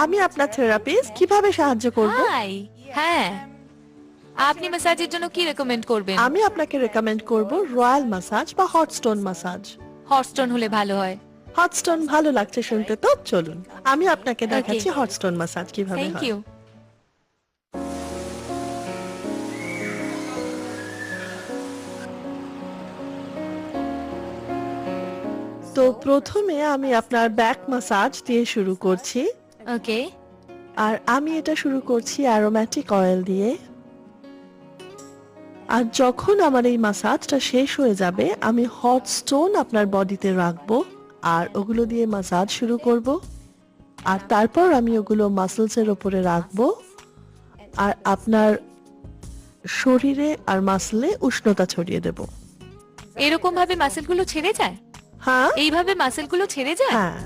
আমি আপনার থেরাপিস্ট, কিভাবে সাহায্য করব? হাই। হ্যাঁ, আপনি ম্যাসাজের জন্য কি রেকমেন্ড করবেন? আমি আপনাকে রেকমেন্ড করব রয়্যাল ম্যাসাজ বা hot stone massage. Hot stone হলে ভালো হয়। হট স্টোন ভালো লাগছে শুনতে, তো চলুন আমি আপনাকে ওকে, দেখাচ্ছি হট স্টোন ম্যাসাজ কিভাবে থ্যাংক হয়। ইউ। তো প্রথমে আমি আপনার ব্যাক ম্যাসাজ দিয়ে শুরু করছি। ওকে, আর আমি এটা শুরু করছি অ্যারোম্যাটিক অয়েল দিয়ে। আর যখন আমার এই ম্যাসাজটা শেষ হয়ে যাবে আমি হট স্টোন আপনার বডিতে রাখবো আর ওগুলো দিয়ে ম্যাসাজ শুরু করব। আর তারপর আমি ওগুলো মাসলসের উপরে রাখবো আর আপনার শরীরে আর মাসলে উষ্ণতা ছড়িয়ে দেব। এরকম ভাবে মাসেলগুলো ছেড়ে যায়? হ্যাঁ এইভাবে মাসেলগুলো ছেড়ে যায়? হ্যাঁ